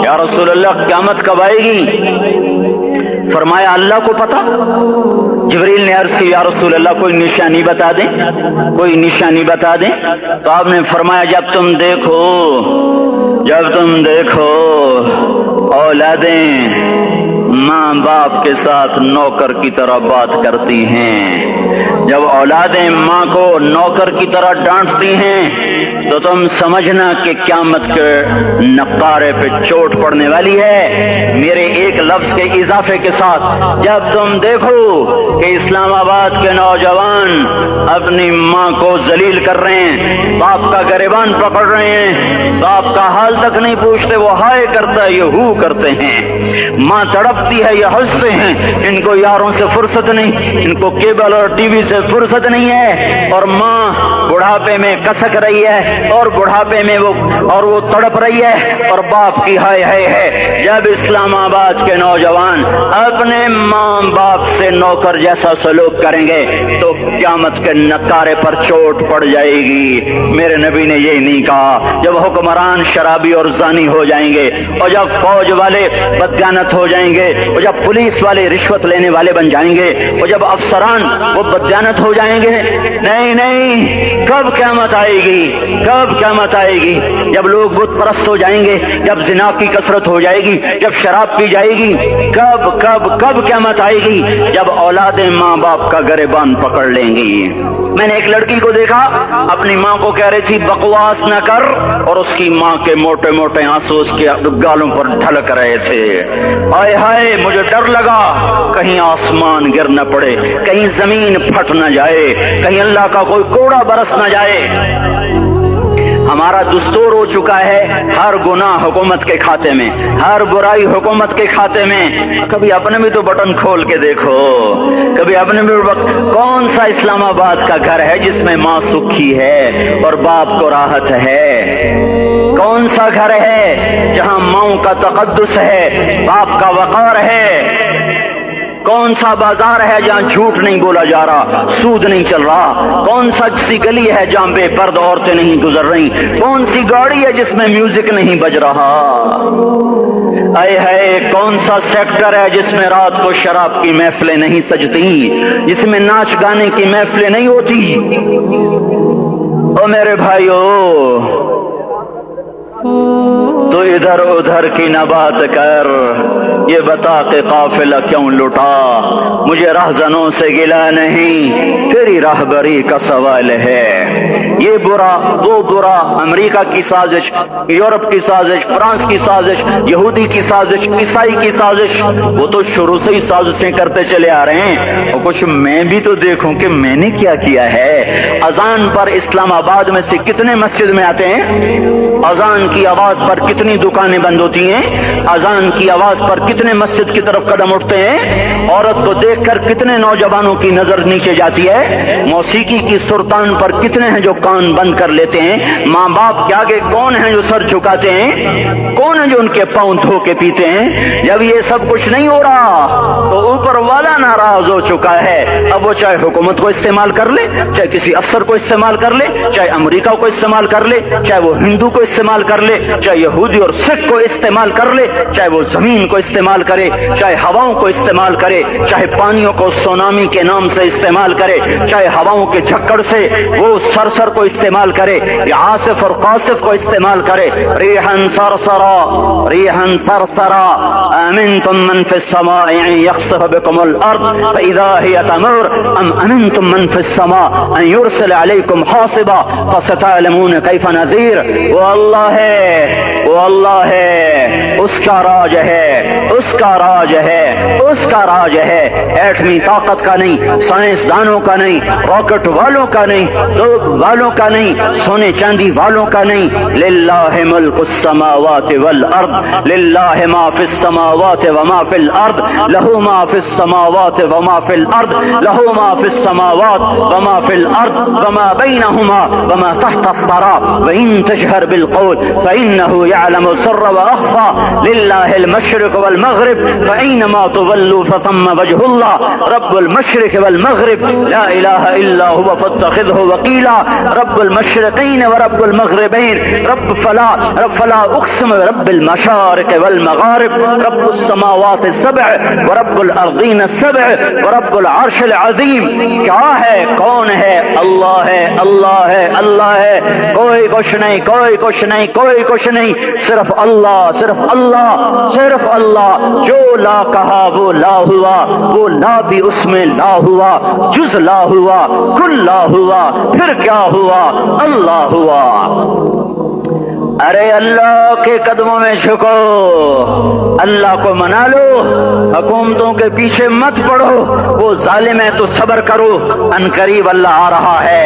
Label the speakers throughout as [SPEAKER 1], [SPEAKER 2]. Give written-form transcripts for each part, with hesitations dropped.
[SPEAKER 1] یا رسول اللہ قیامت کب آئے گی؟ فرمایا اللہ کو پتا۔ جبریل نے عرض کی یا رسول اللہ کوئی نشانی بتا دیں، کوئی نشانی بتا دیں۔ تو آپ نے فرمایا جب تم دیکھو اولادیں ماں باپ کے ساتھ نوکر کی طرح بات کرتی ہیں، جب اولادیں ماں کو نوکر کی طرح ڈانٹتی ہیں تو تم سمجھنا کہ قیامت کے نقارے پہ چوٹ پڑنے والی ہے۔ میرے ایک لفظ کے اضافے کے ساتھ جب تم دیکھو کہ اسلام آباد کے نوجوان اپنی ماں کو ذلیل کر رہے ہیں، باپ کا گریبان پکڑ رہے ہیں، باپ کا حال تک نہیں پوچھتے، وہ ہائے کرتا ہے یہ ہو کرتے ہیں، ماں تڑپتی ہے یہ ہنستے ہیں، ان کو یاروں سے فرصت نہیں، ان کو کیبل اور ٹی وی سے فرصت نہیں ہے، اور ماں بڑھاپے میں کسک رہی ہے اور بڑھاپے میں وہ تڑپ رہی ہے، اور باپ کی ہائے ہائے ہے۔ جب اسلام آباد کے نوجوان اپنے ماں باپ سے نوکر جیسا سلوک کریں گے تو قیامت کے نکارے پر چوٹ پڑ جائے گی۔ میرے نبی نے یہ نہیں کہا جب حکمران شرابی اور زانی ہو جائیں گے، اور جب فوج والے بددیانت ہو جائیں گے، اور جب پولیس والے رشوت لینے والے بن جائیں گے، اور جب افسران وہ بددیانت ہو جائیں گے، نہیں، کب قیامت آئے گی؟ کب قیامت آئے گی؟ جب لوگ بت پرست ہو جائیں گے، جب زنا کی کثرت ہو جائے گی، جب شراب پی جائے گی، کب قیامت آئے گی؟ جب اولادیں ماں باپ کا گریبان پکڑ لیں گی۔ میں نے ایک لڑکی کو دیکھا اپنی ماں کو کہہ رہی تھی بکواس نہ کر، اور اس کی ماں کے موٹے موٹے آنسو اس کے گالوں پر ڈھلک رہے تھے۔ ہائے ہائے مجھے ڈر لگا کہیں آسمان گر نہ پڑے، کہیں زمین پھٹ نہ جائے، کہیں اللہ کا کوئی کوڑا برس نہ جائے۔ ہمارا دستور ہو چکا ہے ہر گناہ حکومت کے کھاتے میں، ہر برائی حکومت کے کھاتے میں۔ کبھی اپنے بھی تو بٹن کھول کے دیکھو، کبھی اپنے بھی کون سا اسلام آباد کا گھر ہے جس میں ماں سکھی ہے اور باپ کو راحت ہے؟ کون سا گھر ہے جہاں ماؤں کا تقدس ہے، باپ کا وقار ہے؟ کون سا بازار ہے جہاں جھوٹ نہیں بولا جا رہا، سود نہیں چل رہا؟ کون سا سی گلی ہے جہاں بے پردہ عورتیں نہیں گزر رہی؟ کون سی گاڑی ہے جس میں میوزک نہیں بج رہا؟ اے ہے کون سا سیکٹر ہے جس میں رات کو شراب کی محفلیں نہیں سجتی، جس میں ناچ گانے کی محفلیں نہیں ہوتی؟ او میرے بھائیو، تو ادھر ادھر کی نہ بات کر، یہ بتا کہ قافلہ کیوں لٹا؟ مجھے رہزنوں سے گلا نہیں، تیری راہبری کا سوال ہے۔ یہ برا وہ برا، امریکہ کی سازش، یورپ کی سازش، فرانس کی سازش، یہودی کی سازش، عیسائی کی سازش، وہ تو شروع سے ہی سازشیں کرتے چلے آ رہے ہیں، اور کچھ میں بھی تو دیکھوں کہ میں نے کیا ہے۔ اذان پر اسلام آباد میں سے کتنے مسجد میں آتے ہیں؟ اذان کی آواز پر کتنی دکانیں بند ہوتی ہیں؟ اذان کی آواز پر کتنے مسجد کی طرف قدم اٹھتے ہیں؟ عورت کو دیکھ کر کتنے نوجوانوں کی نظر نیچے جاتی ہے؟ موسیقی کی سرتان پر کتنے ہیں جو کان بند کر لیتے ہیں؟ ماں باپ کے آگے کون ہیں جو سر جھکاتے ہیں؟ کون ہیں جو ان کے پاؤں دھو کے پیتے ہیں؟ جب یہ سب کچھ نہیں ہو رہا تو اوپر والا ناراض ہو چکا ہے۔ اب وہ چاہے حکومت کو استعمال کر لے، چاہے کسی افسر کو استعمال کر لے، چاہے امریکہ کو استعمال کر لے، چاہے وہ ہندو کو استعمال کر لے، چاہے یہودی اور سکھ کو استعمال کر لے، چاہے وہ زمین کو استعمال کرے، چاہے ہواؤں کو استعمال کرے، چاہے پانیوں کو سونامی کے نام سے استعمال کرے، چاہے ہواؤں کے جھکڑ سے وہ سرسر کو استعمال کرے، یا عاصف اور قاصف کو استعمال کرے، ریحن سرسرا ریحن سرسرا امنتم من فی السماء ان یخسف بكم الارض فاذا هي تمر ام امنتم من فی السماء ان یرسل علیکم حاصبا فستعلمون کیف نذیر۔ وہ اللہ ہے، وہ اللہ ہے، اس کا راج ہے، اس کا راج ہے، اس کا راج ہے، ایٹمی طاقت کا نہیں، سائنسدانوں کا نہیں، راکٹ والوں کا نہیں، توپ والوں کا نہیں، سونے چاندی والوں کا نہیں۔ للہ ملک السماوات والارض، للہ ما فی السماوات وما فی الارض، لہو ما فی السماوات وما فی الارض، لہو ما فی السماوات وما فی الارض وما بینہما وما تحت الثرى وان تجہر بالقول فانہ یعلم السر واخفى للہ المشرق والمغرب فأينما تولوا فثم وجه الله رب المشرق والمغرب لا إله إلا هو فاتخذه وكيلا رب المشرقين ورب المغربين رب فلا أقسم برب المشارق والمغارب رب السماوات السبع ورب الأرضين السبع ورب العرش العظيم. کیا ہے؟ کون ہے؟ اللہ ہے، اللہ ہے، اللہ ہے. کوئی کچھ نہیں، کوئی کچھ نہیں، کوئی کچھ نہیں، صرف اللہ، صرف اللہ، صرف اللہ. جو لا کہا وہ لا ہوا، وہ لا بھی اس میں لا ہوا، جز لا ہوا، کل لا ہوا، پھر کیا ہوا؟ اللہ ہوا. ارے اللہ کے قدموں میں جھکو، اللہ کو منا لو، حکومتوں کے پیچھے مت پڑو. وہ ظالم ہے تو صبر کرو، ان قریب اللہ آ رہا ہے.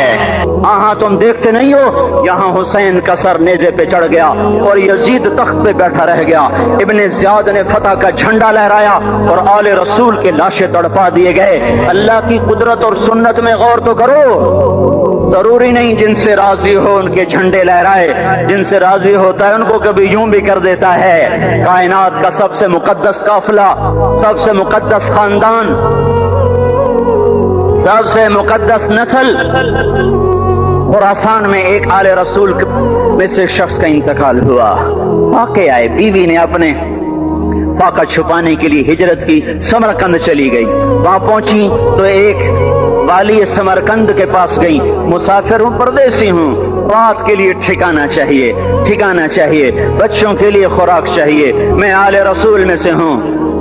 [SPEAKER 1] ہاں تم دیکھتے نہیں ہو، یہاں حسین کا سر نیزے پہ چڑھ گیا اور یزید تخت پہ بیٹھا رہ گیا. ابن زیاد نے فتح کا جھنڈا لہرایا اور آل رسول کے لاشیں تڑپا دیے گئے. اللہ کی قدرت اور سنت میں غور تو کرو. ضروری نہیں جن سے راضی ہو ان کے جھنڈے لہرائے، جن سے راضی ہوتا ہے ان کو کبھی یوں بھی کر دیتا ہے. کائنات کا سب سے مقدس قافلہ، سب سے مقدس خاندان، سب سے مقدس نسل، خراسان میں ایک آل رسول میں سے شخص کا انتقال ہوا. واقع آئے، بیوی نے اپنے فاقہ چھپانے کے لیے ہجرت کی، سمرقند چلی گئی. وہاں پہنچی تو ایک والی سمرقند کے پاس گئی. مسافر ہوں، پردیسی ہوں، رات کے لیے ٹھکانہ چاہیے، ٹھکانہ چاہیے، بچوں کے لیے خوراک چاہیے، میں آل رسول میں سے ہوں.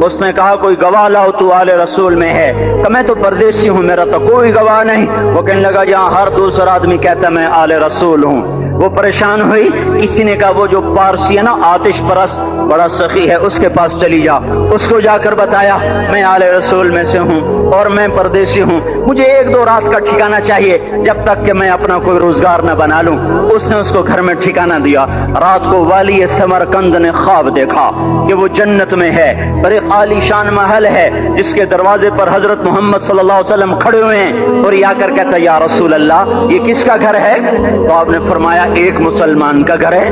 [SPEAKER 1] اس نے کہا کوئی گواہ لاؤ، تو آل رسول میں ہے. کہ میں تو پردیسی ہوں، میرا تو کوئی گواہ نہیں. وہ کہنے لگا جہاں ہر دوسرا آدمی کہتا میں آل رسول ہوں. وہ پریشان ہوئی. کسی نے کہا وہ جو پارسی ہے نا، آتش پرست، بڑا سخی ہے، اس کے پاس چلی جا. اس کو جا کر بتایا میں آل رسول میں سے ہوں اور میں پردیسی ہوں، مجھے 1-2 رات کا ٹھکانہ چاہیے جب تک کہ میں اپنا کوئی روزگار نہ بنا لوں. اس نے اس کو گھر میں ٹھکانہ دیا. رات کو والی سمرقند نے خواب دیکھا کہ وہ جنت میں ہے، اور ایک عالی شان محل ہے جس کے دروازے پر حضرت محمد صلی اللہ علیہ وسلم کھڑے ہوئے ہیں. اور یہ آ کر کہتا یا رسول اللہ یہ کس کا گھر ہے؟ تو آپ نے فرمایا ایک مسلمان کا گھر ہے.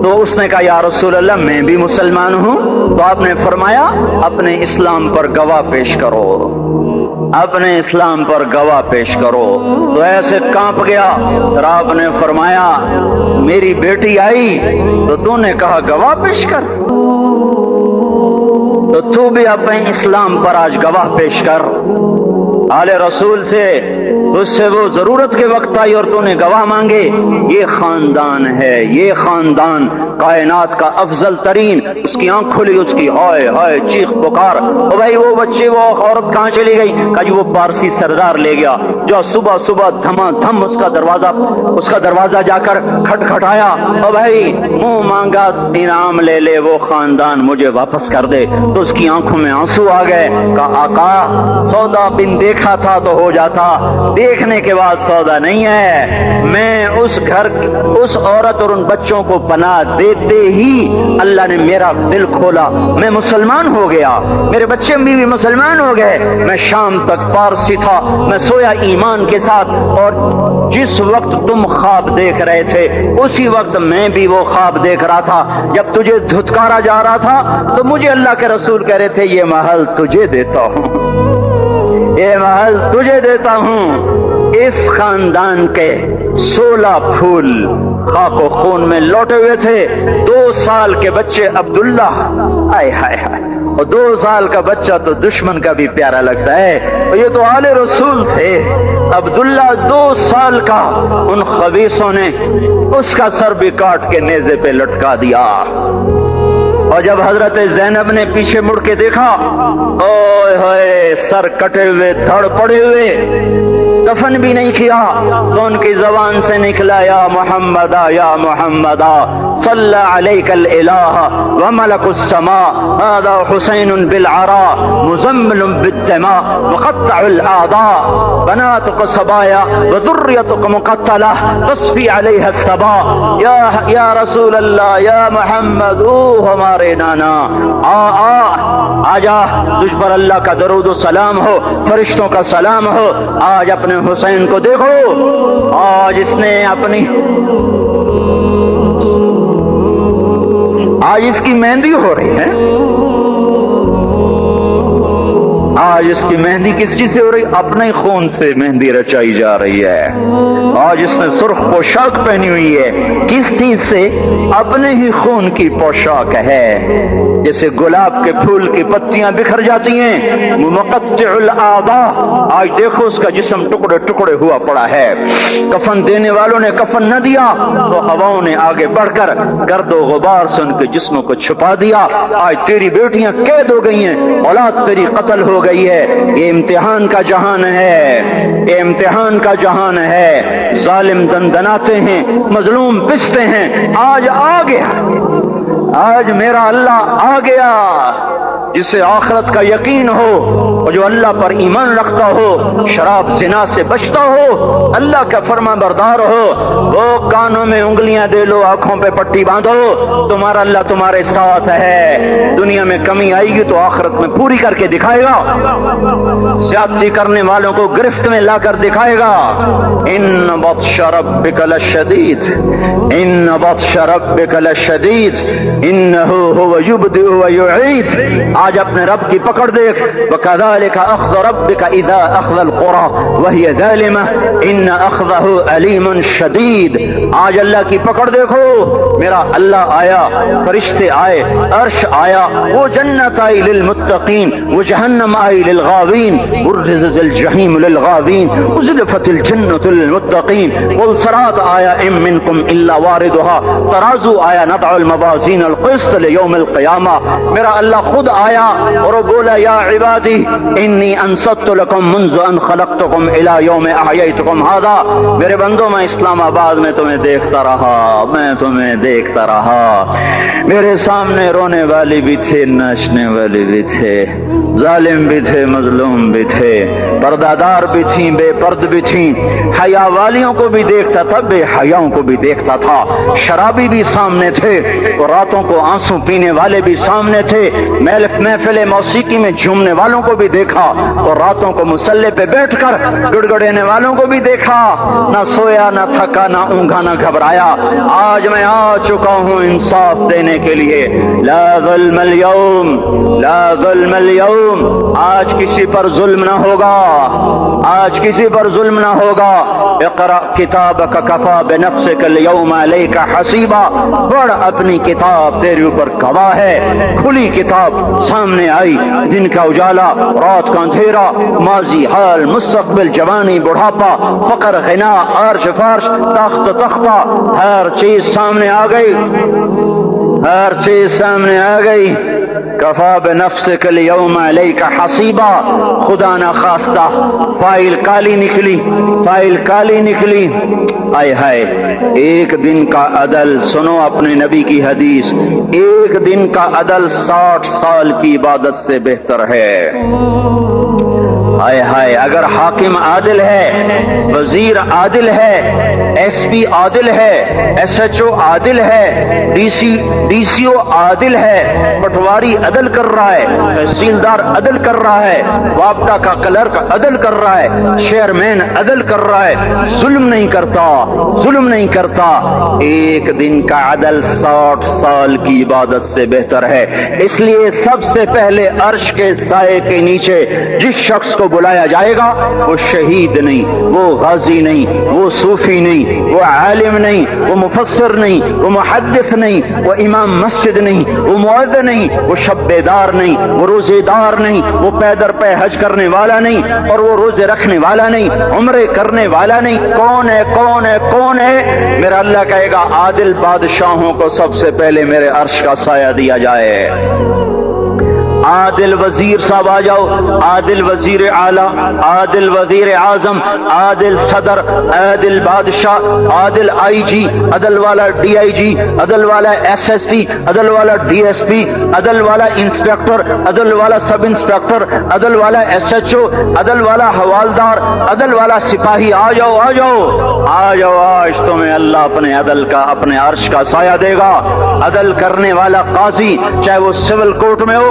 [SPEAKER 1] تو اس نے کہا یا رسول اللہ میں بھی مسلمان ہوں. تو آپ نے فرمایا اپنے اسلام پر گواہ پیش کرو، اپنے اسلام پر گواہ پیش کرو. تو ایسے کانپ گیا. اور آپ نے فرمایا میری بیٹی آئی تو تو نے کہا گواہ پیش کر، تو تو بھی اپنے اسلام پر آج گواہ پیش کر. آل رسول سے اس سے وہ ضرورت کے وقت آئی اور تو نے گواہ مانگے. یہ خاندان ہے، یہ خاندان کائنات کا افضل ترین. اس کی آنکھ کھلی، اس کی ہائے ہائے چیخ پکار. او بھائی وہ بچے، وہ عورت کہاں چلی گئی؟ کہا جی وہ پارسی سردار لے گیا. جو صبح صبح دھما دھم اس کا دروازہ جا کر کھٹکھٹایا. او بھائی منہ مانگا انعام لے لے، وہ خاندان مجھے واپس کر دے. تو اس کی آنکھوں میں آنسو آ گئے. کہا آقا سودا بن دیکھا تھا تو ہو جاتا، دیکھنے کے بعد سودا نہیں ہے. میں اس گھر، اس عورت اور ان بچوں کو پناہ دیتے ہی اللہ نے میرا دل کھولا، میں مسلمان ہو گیا، میرے بچے بھی مسلمان ہو گئے. میں شام تک پارسی تھا، میں سویا ایمان کے ساتھ، اور جس وقت تم خواب دیکھ رہے تھے اسی وقت میں بھی وہ خواب دیکھ رہا تھا. جب تجھے دھتکارا جا رہا تھا تو مجھے اللہ کے رسول کہہ رہے تھے یہ محل تجھے دیتا ہوں، یہ محل تجھے دیتا ہوں. اس خاندان کے 16 پھول خاک و خون میں لوٹے ہوئے تھے. 2 سال کے بچے عبداللہ، ہائے ہائے ہائے، اور 2 سال کا بچہ تو دشمن کا بھی پیارا لگتا ہے. اور یہ تو آل رسول تھے. عبداللہ 2 سال کا، ان خبیثوں نے اس کا سر بھی کاٹ کے نیزے پہ لٹکا دیا. اور جب حضرت زینب نے پیچھے مڑ کے دیکھا، اوئے ہوئے سر کٹے ہوئے، دھڑ پڑے ہوئے، دفن بھی نہیں کیا، تو ان کی زبان سے نکلا یا محمد یا محمد صلی علیک الالہ وملک السماء هذا حسین بالعراء مزمل بالدماء مقطع الاعضاء بناتك صبايا وذريتك مقتلة تصفي عليها الصبا. یا رسول اللہ، یا محمد، او ہمارے نانا، آ جا، تجھ پر اللہ کا درود و سلام ہو، فرشتوں کا سلام ہو. آج اپنے حسین کو دیکھو، آج اس کی مہندی ہو رہی ہے، آج اس کی مہندی کس چیز سے ہو رہی؟ اپنے خون سے مہندی رچائی جا رہی ہے۔ آج اس نے سرخ پوشاک پہنی ہوئی ہے، کس چیز سے؟ اپنے ہی خون کی پوشاک ہے۔ جیسے گلاب کے پھول کی پتیاں بکھر جاتی ہیں، مقطع الاعضاء، آج دیکھو اس کا جسم ٹکڑے ٹکڑے ہوا پڑا ہے۔ کفن دینے والوں نے کفن نہ دیا تو ہواؤں نے آگے بڑھ کر گرد و غبار سے ان کے جسموں کو چھپا دیا۔ آج تیری بیٹیاں قید ہو گئی ہیں، اولاد تیری قتل ہو گئی ہے۔ یہ امتحان کا جہان ہے، یہ امتحان کا جہان ہے۔ ظالم دندناتے ہیں، مظلوم پستے ہیں۔ آج آ گیا، آج میرا اللہ آ گیا، جسے آخرت کا یقین ہو اور جو اللہ پر ایمان رکھتا ہو، شراب زنا سے بچتا ہو، اللہ کا فرما بردار ہو، وہ کانوں میں انگلیاں دے لو، آنکھوں پہ پٹی باندھو، تمہارا اللہ تمہارے ساتھ ہے۔ دنیا میں کمی آئے گی تو آخرت میں پوری کر کے دکھائے گا، زیادتی کرنے والوں کو گرفت میں لا کر دکھائے گا۔ ان بطش ربک لشدید، ان بطش ربک لشدید، انہ هو یبدئ ویعید۔ آج اپنے رب کی پکڑ دیکھ، وَكَذَلِكَ أَخْذُ رَبِّكَ إِذَا أَخْذَ الْقُرَى وَهِيَ ظَالِمَةٌ إِنَّ أَخْذَهُ أَلِيمٌ شَدِيدٌ۔ آج اللہ کی پکڑ دیکھو، میرا اللہ آیا، فرشتے آئے، عرش آیا، وہ جنت آئی للمتقین، وہ جہنم آئی للغاوین، برزت الجحیم للغاوین، وزلفت الجنت للمتقین، والصراط آیا ام منکم الا واردها، ترازو آیا نضع الموازین القسط لیوم القیامہ۔ میرا اللہ خود آیا اور وہ بولا یا عبادی انی انصت لکم منذ ان خلقتکم الی یوم احییتکم ھذا۔ میرے بندوں، میں اسلام آباد میں تمہیں دیکھتا رہا، میں تمہیں دیکھتا رہا، میرے سامنے رونے والی بھی تھے، ناچنے والے بھی تھے، ظالم بھی تھے، مظلوم بھی تھے، پردادار بھی تھیں، بے پرد بھی تھیں، حیا والیوں کو بھی دیکھتا تھا، بے حیاؤں کو بھی دیکھتا تھا، شرابی بھی سامنے تھے اور راتوں کو آنسو پینے والے بھی سامنے تھے، محفل موسیقی میں جھومنے والوں کو بھی دیکھا اور راتوں کو مصلی پہ بیٹھ کر گڑگڑانے والوں کو بھی دیکھا، نہ سویا، نہ تھکا، نہ اونگا، نہ گھبرایا۔ آج میں آ چکا ہوں انصاف دینے کے لیے۔ لا ظلم اليوم، لا ظلم اليوم، آج کسی پر ظلم نہ ہوگا، آج کسی پر ظلم نہ ہوگا۔ اقرأ کتابک کفا بنفسک اليوم علیک حسیبا، پڑھ اپنی کتاب، تیرے اوپر گواہ ہے۔ کھلی کتاب سامنے آئی، دن کا اجالا، رات کا اندھیرا، ماضی، حال، مستقبل، جوانی، بڑھاپا، فقر، غنا، عرش، فرش، تخت، تختہ، ہر چیز سامنے آ گئی، ہر چیز سامنے آ گئی۔ کفا بنفسک اليوم علیک حسیبا، خدا نہ خواستہ فائل کالی نکلی، فائل کالی نکلی۔ آئے ہائے، ایک دن کا عدل، سنو اپنے نبی کی حدیث، ایک دن کا عدل 60 سال کی عبادت سے بہتر ہے۔ ہائے ہائے، اگر حاکم عادل ہے، وزیر عادل ہے، ایس پی عادل ہے، ایس ایچ او عادل ہے، ڈی سی او عادل ہے، پٹواری عدل کر رہا ہے، تحصیلدار عدل کر رہا ہے، وابڈا کا کلرک عدل کر رہا ہے، چیئرمین عدل کر رہا ہے، ظلم نہیں کرتا، ظلم نہیں کرتا، ایک دن کا عدل 60 سال کی عبادت سے بہتر ہے۔ اس لیے سب سے پہلے عرش کے سائے کے نیچے جس شخص کو بلایا جائے گا، وہ شہید نہیں، وہ غازی نہیں، وہ صوفی نہیں، وہ عالم نہیں، وہ مفسر نہیں، وہ محدث نہیں، وہ امام مسجد نہیں، وہ مؤذن نہیں، وہ شب بیدار نہیں، وہ روزے دار نہیں، وہ پیدر پہ حج کرنے والا نہیں، اور وہ روزے رکھنے والا نہیں، عمرے کرنے والا نہیں۔ کون ہے، کون ہے، کون ہے؟ میرا اللہ کہے گا عادل بادشاہوں کو سب سے پہلے میرے عرش کا سایہ دیا جائے۔ عادل وزیر صاحب آ جاؤ، عادل وزیر اعلیٰ، عادل وزیر اعظم، عادل صدر، عادل بادشاہ، عادل آئی جی، عدل والا ڈی آئی جی، عدل والا ایس ایس پی، عدل والا ڈی ایس پی، عدل والا انسپیکٹر، عدل والا سب انسپیکٹر، عدل والا ایس ایچ او، عدل والا حوالدار، عدل والا سپاہی، آ جاؤ آ جاؤ آ جاؤ، آج تمہیں اللہ اپنے عدل کا، اپنے عرش کا سایہ دے گا۔ عدل کرنے والا قاضی، چاہے وہ سول کورٹ میں ہو،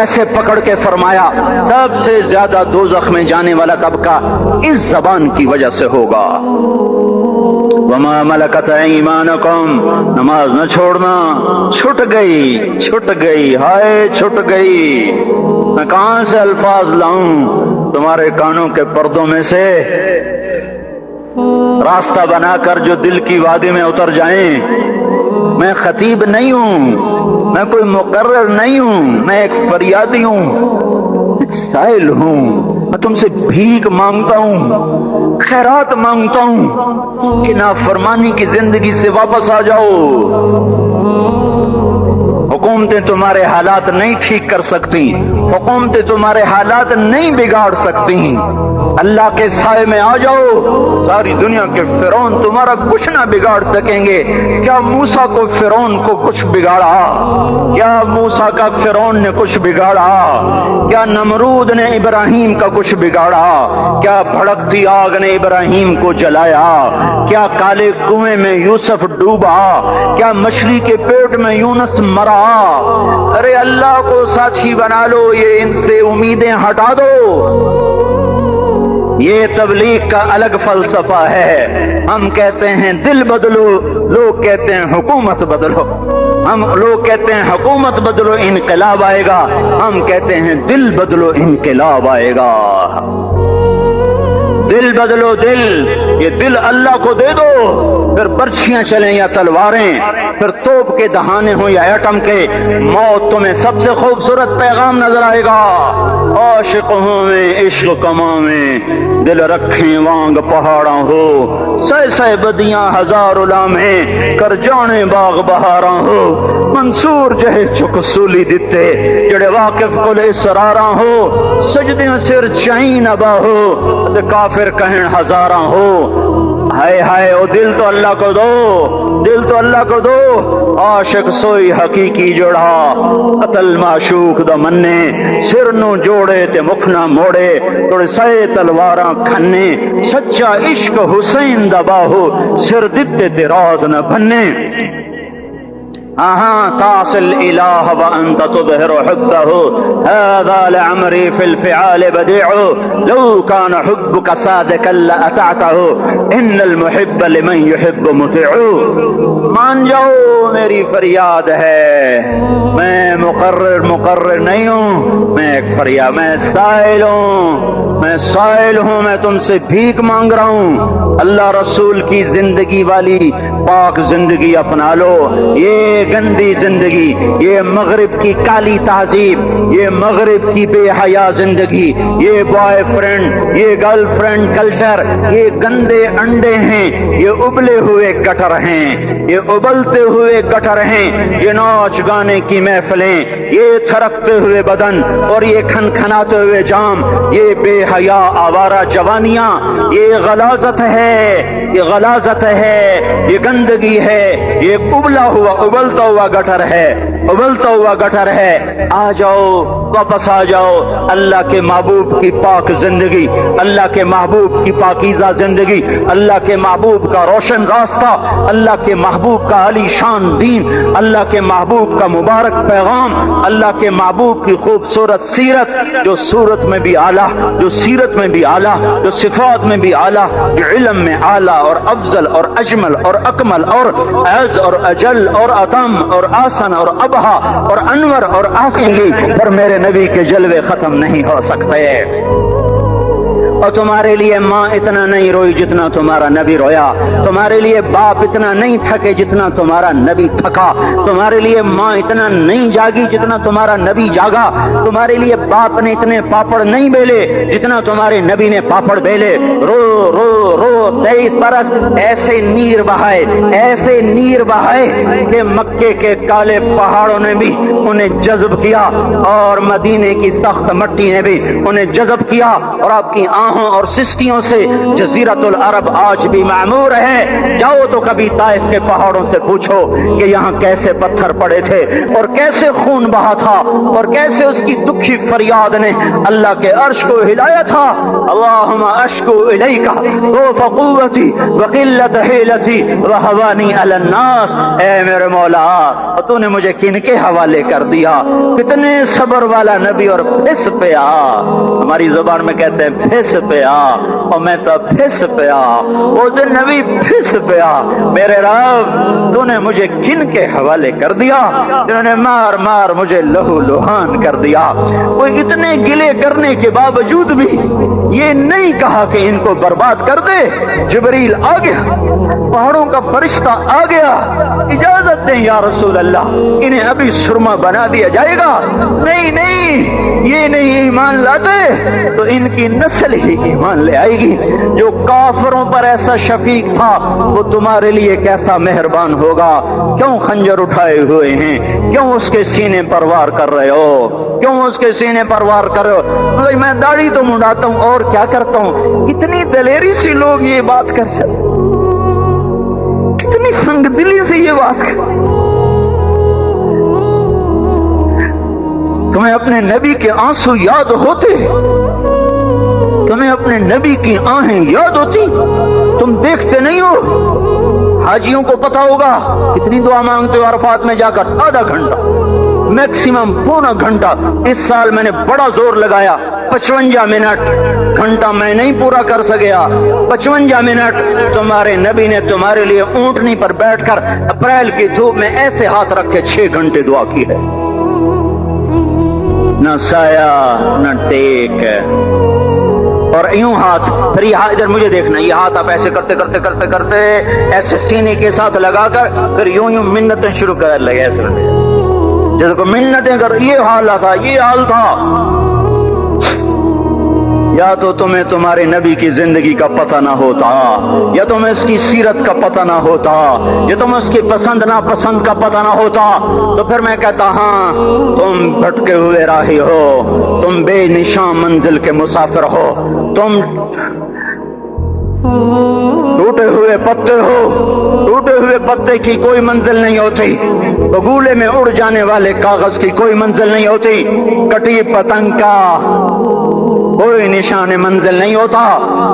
[SPEAKER 1] ایسے پکڑ کے فرمایا سب سے زیادہ دوزخ میں جانے والا طبقہ اس زبان کی وجہ سے ہوگا۔ وما ملکت ایمانکم، نماز نہ چھوڑنا، چھٹ گئی، ہائے چھٹ گئی۔ میں کہاں سے الفاظ لاؤں تمہارے کانوں کے پردوں میں سے، راستہ بنا کر جو دل کی وادی میں اتر جائیں۔ میں خطیب نہیں ہوں، میں کوئی مقرر نہیں ہوں، میں ایک فریادی ہوں، ایک سائل ہوں۔ میں تم سے بھیک مانگتا ہوں، خیرات مانگتا ہوں کہ نافرمانی کی زندگی سے واپس آ جاؤ۔ حکومتیں تمہارے حالات نہیں ٹھیک کر سکتی، حکومتیں تمہارے حالات نہیں بگاڑ سکتی۔ اللہ کے سائے میں آ جاؤ، ساری دنیا کے فرعون تمہارا کچھ نہ بگاڑ سکیں گے۔ کیا موسیٰ کو فرعون کو کچھ بگاڑا؟ کیا موسیٰ کا فرعون نے کچھ بگاڑا؟ کیا نمرود نے ابراہیم کا کچھ بگاڑا؟ کیا بھڑکتی آگ نے ابراہیم کو جلایا؟ کیا کالے کنویں میں یوسف ڈوبا؟ کیا مچھلی کے پیٹ میں یونس مرا؟ ارے اللہ کو ساتھی بنا لو، یہ ان سے امیدیں ہٹا دو۔ یہ تبلیغ کا الگ فلسفہ ہے۔ ہم کہتے ہیں دل بدلو، لوگ کہتے ہیں حکومت بدلو۔ لوگ کہتے ہیں حکومت بدلو انقلاب آئے گا، ہم کہتے ہیں دل بدلو انقلاب آئے گا۔ دل بدلو، دل، یہ دل اللہ کو دے دو، پھر برچھیاں چلیں یا تلواریں، پھر توپ کے دہانے ہوں یا ایٹم کے، موت تمہیں سب سے خوبصورت پیغام نظر آئے گا۔ عاشق ہوں میں عشق کماں میں، دل رکھیں وانگ پہاڑاں ہو، سہ بدیاں ہزار لامہیں، کر جانے باغ بہاراں ہو، منصور جہے چک سولی دتے، جڑے واقف کل اسراراں ہو، سجدیں سر چائیں نبا ہو، تے کافر کہیں ہزاراں ہو۔ ہائے ہائے، او دل تو اللہ کو دو، دل تو اللہ کو دو۔ عاشق سوئی حقیقی جوڑا، قتل معشوق دا مننے، سر نو جوڑے تے مکھ نہ موڑے، توڑے سائے تلواراں کھنے، سچا عشق حسین دا باہو، سر دتے تے راز نہ بھنے۔ تعصي الإله وأنت تظهر حبه، هذا لعمري في الفعال بديع، لو كان حبك صادقا لأطعته، إن المحب لمن يحب مطيع۔ مان جاؤ میری فریاد ہے، میں مقرر نہیں ہوں، میں ایک فریاد، میں سائل ہوں، میں تم سے بھیک مانگ رہا ہوں۔ اللہ رسول کی زندگی والی پاک زندگی اپنا لو۔ یہ گندی زندگی، یہ مغرب کی کالی تہذیب، یہ مغرب کی بے حیا زندگی، یہ بوائے فرینڈ، یہ گرل فرینڈ کلچر، یہ گندے انڈے ہیں، یہ ابلے ہوئے گٹر ہیں، یہ ابلتے ہوئے گٹر ہیں، یہ ناچ گانے کی محفلیں، یہ تھرکتے ہوئے بدن اور یہ کھنکھناتے ہوئے جام، یہ بے حیا آوارہ جوانیاں، یہ غلاظت ہے، یہ غلاظت ہے، یہ گندگی ہے، یہ ابلتا ہوا گٹر ہے، ابلتا ہوا گٹر ہے۔ آ جاؤ، واپس آ جاؤ، اللہ کے محبوب کی پاک زندگی، اللہ کے محبوب کی پاکیزہ زندگی، اللہ کے محبوب کا روشن راستہ، اللہ کے محبوب کا علی شان دین، اللہ کے محبوب کا مبارک پیغام، اللہ کے محبوب کی خوبصورت سیرت، جو صورت میں بھی اعلیٰ، جو سیرت میں بھی اعلیٰ، جو صفات میں بھی اعلیٰ، جو علم میں اعلیٰ اور افضل اور اجمل اور اکمل اور اعز اور اجل اور اتم اور آسن اور ابہا اور انور اور آسنگی، پر میرے نبی کے جلوے ختم نہیں ہو سکتے۔ اور تمہارے لیے ماں اتنا نہیں روئی جتنا تمہارا نبی رویا، تمہارے لیے باپ اتنا نہیں تھکے جتنا تمہارا نبی تھکا، تمہارے لیے ماں اتنا نہیں جاگی جتنا تمہارا نبی جاگا، تمہارے لیے باپ نے اتنے پاپڑ نہیں بیلے جتنا تمہارے نبی نے پاپڑ بیلے۔ رو رو رو 23 برس ایسے نیر بہائے، ایسے نیر بہائے کہ مکے کے کالے پہاڑوں نے بھی انہیں جذب کیا اور مدینے کی سخت مٹی نے بھی انہیں جذب کیا، اور آپ کی بدعاہوں اور سستیوں سے جزیرۃ العرب آج بھی معمور ہے۔ جاؤ تو کبھی طائف کے پہاڑوں سے پوچھو کہ یہاں کیسے پتھر پڑے تھے اور کیسے خون بہا تھا اور کیسے اس کی دکھی فریاد نے اللہ کے عرش کو ہلایا تھا۔ اللہم اشکو الیک ضعف قوتی وقلت حیلتی وہوانی علی الناس، اے میرے مولا تو نے مجھے کن کے حوالے کر دیا؟ کتنے صبر والا نبی اور پھس پیا، ہماری زبان میں کہتے ہیں پھس پیا، اور میں تو پھس پیا، وہ جو نبی پھس پیا، میرے رب تو نے مجھے کن کے حوالے کر دیا جنہوں نے مار مار مجھے لہو لہان کر دیا۔ وہ اتنے گلے کرنے کے باوجود بھی یہ نہیں کہا کہ ان کو برباد کر دے۔ جبریل آ گیا، پہاڑوں کا فرشتہ آ گیا، اجازت دیں یا رسول اللہ، انہیں ابھی سرما بنا دیا جائے گا۔ نہیں نہیں، یہ نہیں ایمان لاتے تو ان کی نسل ہی ایمان لے آئے گی۔ جو کافروں پر ایسا شفیق تھا وہ تمہارے لیے کیسا مہربان ہوگا۔ کیوں خنجر اٹھائے ہوئے ہیں؟ کیوں اس کے سینے پر وار کر رہے ہو؟ کیوں اس کے سینے پر وار کر رہے ہو؟ میں داڑھی تو منڈاتا ہوں اور کیا کرتا ہوں۔ کتنی دلیری سے لوگ یہ بات کر سکتے، کتنی سنگ دلی سے یہ بات کر۔ تمہیں اپنے نبی کے آنسو یاد ہوتے؟ تمہیں اپنے نبی کی آہیں یاد ہوتی؟ تم دیکھتے نہیں ہو؟ حاجیوں کو پتا ہوگا کتنی دعا مانگتے ہو عرفات میں جا کر؟ آدھا گھنٹہ، میکسیمم پونا گھنٹہ۔ اس سال میں نے بڑا زور لگایا، 55 منٹ، گھنٹہ میں نہیں پورا کر سکیا، 55 منٹ تمہارے نبی نے تمہارے لیے اونٹنی پر بیٹھ کر اپریل کی دھوپ میں ایسے ہاتھ رکھے 6 گھنٹے دعا کی ہے۔ نہ سایہ نہ ٹیک، اور یوں ہاتھ، پھر یہ ادھر مجھے دیکھنا، یہ ہاتھ آپ ایسے کرتے کرتے کرتے کرتے ایسے سینے کے ساتھ لگا کر پھر یوں یوں منتیں شروع کر لگے، ایسے جیسے کو منتیں کر، یہ حال تھا، یہ حال تھا۔ یا تو تمہیں تمہارے نبی کی زندگی کا پتہ نہ ہوتا، یا تمہیں اس کی سیرت کا پتہ نہ ہوتا، یا تمہیں اس کی پسند ناپسند کا پتہ نہ ہوتا، تو پھر میں کہتا ہاں تم بھٹکے ہوئے راہی ہو، تم بے نشان منزل کے مسافر ہو، تم ٹوٹے ہوئے پتے ہو۔ ٹوٹے ہوئے پتے کی کوئی منزل نہیں ہوتی، بگولے میں اڑ جانے والے کاغذ کی کوئی منزل نہیں ہوتی، کٹی پتنگ کا کوئی نشان منزل نہیں ہوتا۔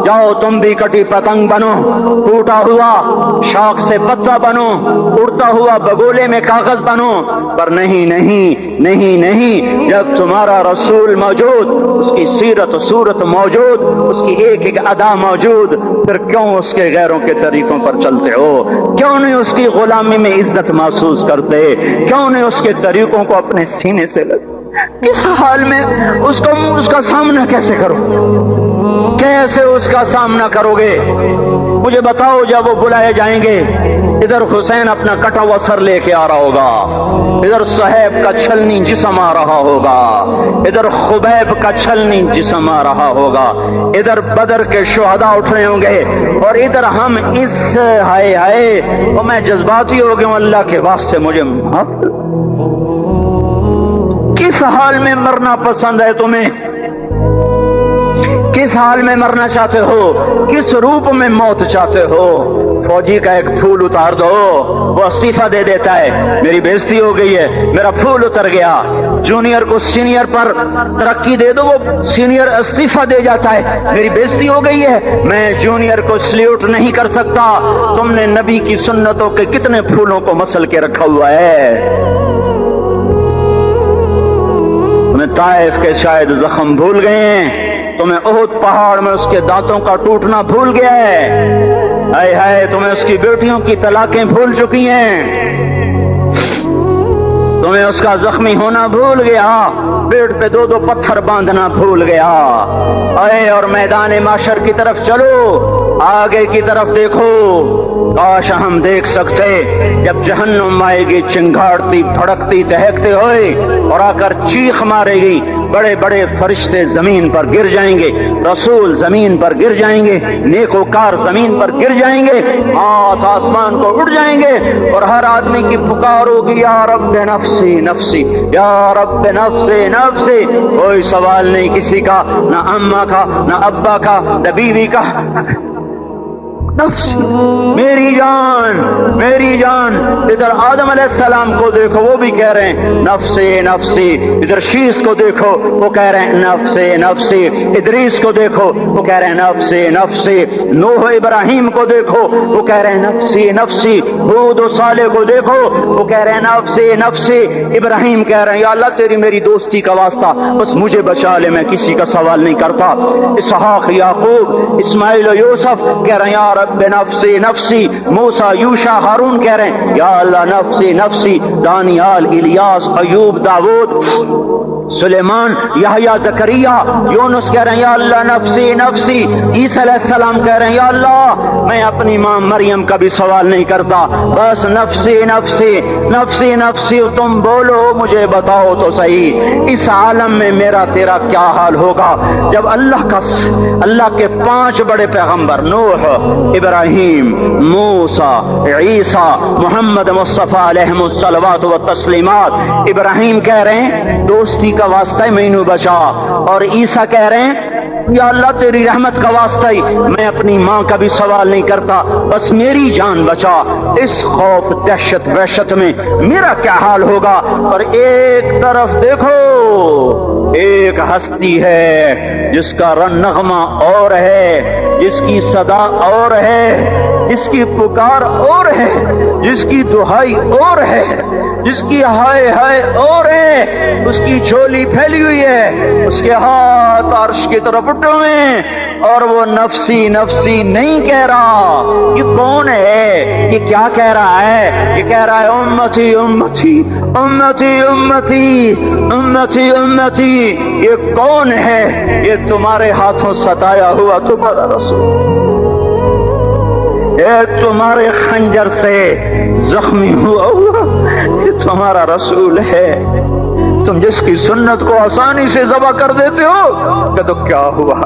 [SPEAKER 1] جاؤ تم بھی کٹی پتنگ بنو، ٹوٹا ہوا شاخ سے پتا بنو، اڑتا ہوا بگولے میں کاغذ بنو، پر نہیں نہیں نہیں نہیں، جب تمہارا رسول موجود، اس کی سیرت و صورت موجود، اس کی ایک ایک ادا موجود، پھر کیوں اس کے غیروں کے طریقوں پر چلتے ہو؟ کیوں نہیں اس کی غلامی میں عزت محسوس کرتے؟ کیوں نہیں اس کے طریقوں کو اپنے سینے سے لگتے؟ کس حال میں اس کا سامنا کیسے کرو؟ کیسے اس کا سامنا کرو گے؟ مجھے بتاؤ، جب وہ بلائے جائیں گے، ادھر حسین اپنا کٹا ہوا سر لے کے آ رہا ہوگا، ادھر صہیب کا چھلنی جسم آ رہا ہوگا، ادھر خبیب کا چھلنی جسم آ رہا ہوگا، ادھر بدر کے شہداء اٹھ رہے ہوں گے، اور ادھر ہم اس ہائے ہائے، اور میں جذباتی ہو گیا ہوں، اللہ کے واسطے مجھے معاف۔ کس حال میں مرنا پسند ہے تمہیں؟ کس حال میں مرنا چاہتے ہو؟ کس روپ میں موت چاہتے ہو؟ فوجی کا ایک پھول اتار دو، وہ استعفیٰ دے دیتا ہے، میری بےزتی ہو گئی ہے، میرا پھول اتر گیا۔ جونیئر کو سینئر پر ترقی دے دو، وہ سینئر استعفیٰ دے جاتا ہے، میری بےزتی ہو گئی ہے، میں جونیئر کو سلیوٹ نہیں کر سکتا۔ تم نے نبی کی سنتوں کے کتنے پھولوں کو مسل کے رکھا ہوا ہے؟ تمہیں طائف کے شاید زخم بھول گئے ہیں، تمہیں احد پہاڑ میں اس کے دانتوں کا ٹوٹنا بھول گیا ہے، ہائے ہائے تمہیں اس کی بیٹیوں کی طلاقیں بھول چکی ہیں، تمہیں اس کا زخمی ہونا بھول گیا، پیٹ پہ 2 پتھر باندھنا بھول گیا۔ اے اور میدان معاشر کی طرف چلو، آگے کی طرف دیکھو، کاش ہم دیکھ سکتے جب جہنم آئے گی چنگاڑتی بھڑکتی دہکتے ہوئے اور آ کر چیخ مارے گی، بڑے بڑے فرشتے زمین پر گر جائیں گے، رسول زمین پر گر جائیں گے، نیکوکار زمین پر گر جائیں گے، ہاتھ آسمان کو اڑ جائیں گے، اور ہر آدمی کی پکار ہوگی یا رب نفسی نفسی، یا رب نفسی نفسی۔ کوئی سوال نہیں کسی کا، نہ اماں کا، نہ ابا کا، نہ بیوی کا، نفسی، میری جان میری جان۔ ادھر آدم علیہ السلام کو دیکھو، وہ بھی کہہ رہے ہیں نفسی نفسی، ادھر شیس کو دیکھو وہ کہہ رہے ہیں نفسی نفسی، ادریس کو دیکھو وہ کہہ رہے ہیں نفسی نفسی، نوح ابراہیم کو دیکھو وہ کہہ رہے ہیں نفسی نفسی، ہود و صالح کو دیکھو وہ کہہ رہے ہیں نفسی نفسی، ابراہیم کہہ رہے ہیں یا اللہ تیری میری دوستی کا واسطہ بس مجھے بچا لے، میں کسی کا سوال نہیں کرتا۔ اسحاق، یعقوب، اسماعیل و یوسف کہہ رہے ہیں یا رب نفسی نفسی، موسیٰ، یوشع، ہارون کہہ رہے ہیں یا اللہ نفسی نفسی، دانیال، الیاس، ایوب، داؤد، سلیمان، یحییٰ، زکریا، یونس کہہ رہے ہیں یا اللہ نفسی نفسی، عیسیٰ علیہ السلام کہہ رہے ہیں یا اللہ میں اپنی ماں مریم کا بھی سوال نہیں کرتا، بس نفسی نفسی نفسی نفسی۔ تم بولو مجھے بتاؤ تو صحیح اس عالم میں میرا تیرا کیا حال ہوگا جب اللہ کے 5 بڑے پیغمبر نوح، ابراہیم، موسیٰ، عیسیٰ، محمد مصطفیٰ علیہ الصلوات و تسلیمات، ابراہیم کہہ رہے ہیں دوستی کا واسطہ ہی مینوں بچا، اور عیسیٰ کہہ رہے ہیں یا اللہ تیری رحمت کا واسطہ ہی میں اپنی ماں کا بھی سوال نہیں کرتا، بس میری جان بچا۔ اس خوف دہشت وحشت میں میرا کیا حال ہوگا؟ اور ایک طرف دیکھو ایک ہستی ہے جس کا نغمہ اور ہے، جس کی صدا اور ہے، جس کی پکار اور ہے، جس کی دہائی اور ہے، جس کی ہائے ہائے اور ہے، اس کی جھولی پھیلی ہوئی ہے، اس کے ہاتھ عرش کی طرف اٹھے ہوئے ہیں، اور وہ نفسی نفسی نہیں کہہ رہا۔ یہ کون ہے؟ یہ کیا کہہ رہا ہے؟ یہ کہہ رہا ہے امتی امتی امتی امتی امتی امتی۔ یہ کون ہے؟ یہ تمہارے ہاتھوں ستایا ہوا تمہارا رسول، یہ تمہارے خنجر سے زخمی ہوا یہ تمہارا رسول ہے۔ تم جس کی سنت کو آسانی سے ذبح کر دیتے ہو کہ تو کیا ہوا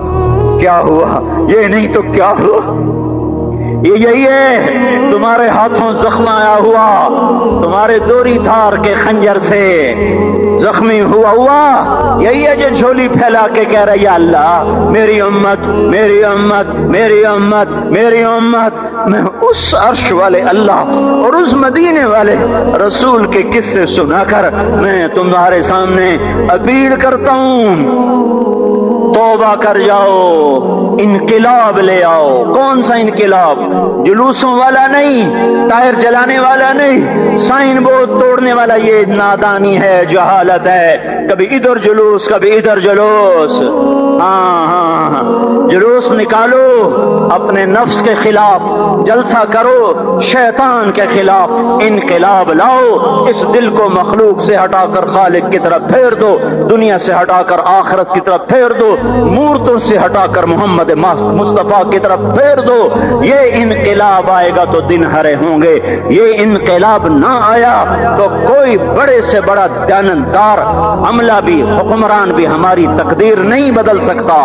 [SPEAKER 1] کیا ہوا، یہ نہیں تو کیا ہوا، یہ یہی ہے تمہارے ہاتھوں زخم آیا ہوا، تمہارے دوری دھار کے خنجر سے زخمی ہوا یہی ہے جو جھولی پھیلا کے کہہ رہا ہے یا اللہ میری امت میری امت میری امت میری امت۔ میں اس عرش والے اللہ اور اس مدینے والے رسول کے قصے سنا کر میں تمہارے سامنے اپیل کرتا ہوں، توبہ کر جاؤ، انقلاب لے آؤ۔ کون سا انقلاب؟ جلوسوں والا نہیں، ٹائر جلانے والا نہیں، سائن بورڈ توڑنے والا، یہ نادانی ہے، جہالت ہے، کبھی ادھر جلوس کبھی ادھر جلوس۔ ہاں جلوس نکالو اپنے نفس کے خلاف، جلسہ کرو شیطان کے خلاف، انقلاب لاؤ، اس دل کو مخلوق سے ہٹا کر خالق کی طرف پھیر دو، دنیا سے ہٹا کر آخرت کی طرف پھیر دو، مورتوں سے ہٹا کر محمد مصطفیٰ کی طرف پھیر دو۔ یہ انقلاب آئے گا تو دن ہرے ہوں گے، یہ انقلاب نہ آیا تو کوئی بڑے سے بڑا دیانتدار عملہ بھی، حکمران بھی ہماری تقدیر نہیں بدل سکتا۔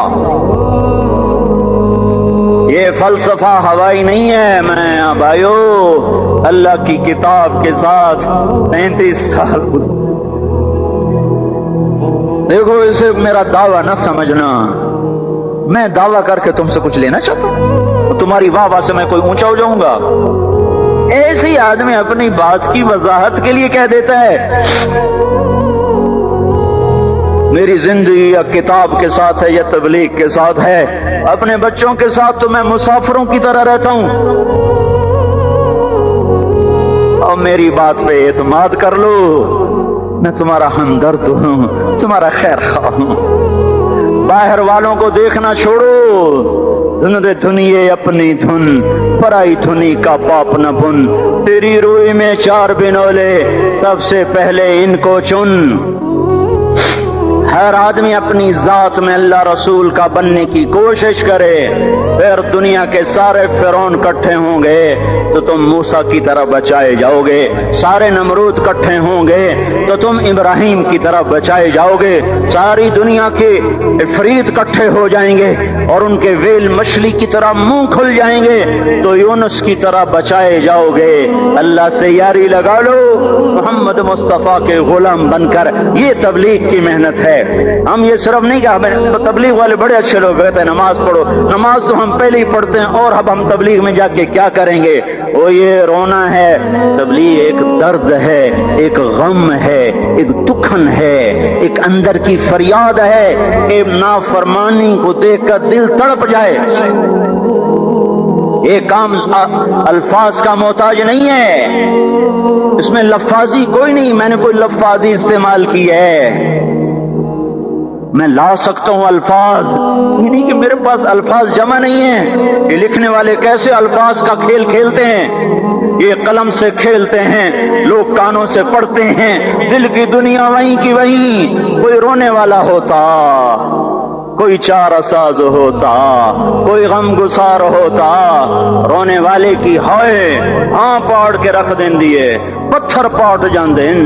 [SPEAKER 1] یہ فلسفہ ہوائی نہیں ہے۔ میں بھائیو اللہ کی کتاب کے ساتھ 35 سال دیکھو، اسے میرا دعویٰ نہ سمجھنا، میں دعویٰ کر کے تم سے کچھ لینا چاہتا ہوں، تمہاری واہ واہ سے میں کوئی اونچا ہو جاؤں گا؟ ایسے ہی آدمی اپنی بات کی وضاحت کے لیے کہہ دیتا ہے میری زندگی یا کتاب کے ساتھ ہے یا تبلیغ کے ساتھ ہے، اپنے بچوں کے ساتھ تو میں مسافروں کی طرح رہتا ہوں، اور میری بات پہ اعتماد کر لو، میں تمہارا ہمدرد ہوں، تمہارا خیر خواہ ہوں۔ باہر والوں کو دیکھنا چھوڑو، دھن دھنیے اپنی دھن، پرائی دھنی کا پاپ نہ بن، تیری روئی میں 4 بنولے، سب سے پہلے ان کو چن۔ ہر آدمی اپنی ذات میں اللہ رسول کا بننے کی کوشش کرے، پھر دنیا کے سارے فرعون کٹھے ہوں گے تو تم موسیٰ کی طرح بچائے جاؤ گے، سارے نمرود کٹھے ہوں گے تو تم ابراہیم کی طرح بچائے جاؤ گے، ساری دنیا کے عفریت کٹھے ہو جائیں گے اور ان کے ویل مچھلی کی طرح منہ کھل جائیں گے تو یونس کی طرح بچائے جاؤ گے۔ اللہ سے یاری لگا لو، محمد مصطفیٰ کے غلام بن کر۔ یہ تبلیغ کی محنت ہے۔ ہم یہ صرف نہیں کہ ہمیں تبلیغ والے بڑے اچھے لوگ کہتے ہیں نماز پڑھو، نماز تو ہم پہلے ہی پڑھتے ہیں، اور اب ہم تبلیغ میں جا کے کیا کریں گے؟ وہ یہ رونا ہے۔ تبلیغ ایک درد ہے، ایک غم ہے، ایک دکھن ہے، ایک اندر کی فریاد ہے کہ نافرمانی کو دیکھ کر دل تڑپ جائے۔ یہ کام الفاظ کا محتاج نہیں ہے، اس میں لفاظی کوئی نہیں، میں نے کوئی لفاظی استعمال کی ہے، میں لا سکتا ہوں الفاظ، یہ نہیں کہ میرے پاس الفاظ جمع نہیں ہیں۔ یہ لکھنے والے کیسے الفاظ کا کھیل کھیلتے ہیں، یہ قلم سے کھیلتے ہیں، لوگ کانوں سے پڑھتے ہیں، دل کی دنیا وہیں کی وہیں۔ کوئی رونے والا ہوتا، کوئی چارہ ساز ہوتا، کوئی غم گسار ہوتا، رونے والے کی ہائے ہاں پاڑ کے رکھ دین دیے، پتھر پاٹ جان دین۔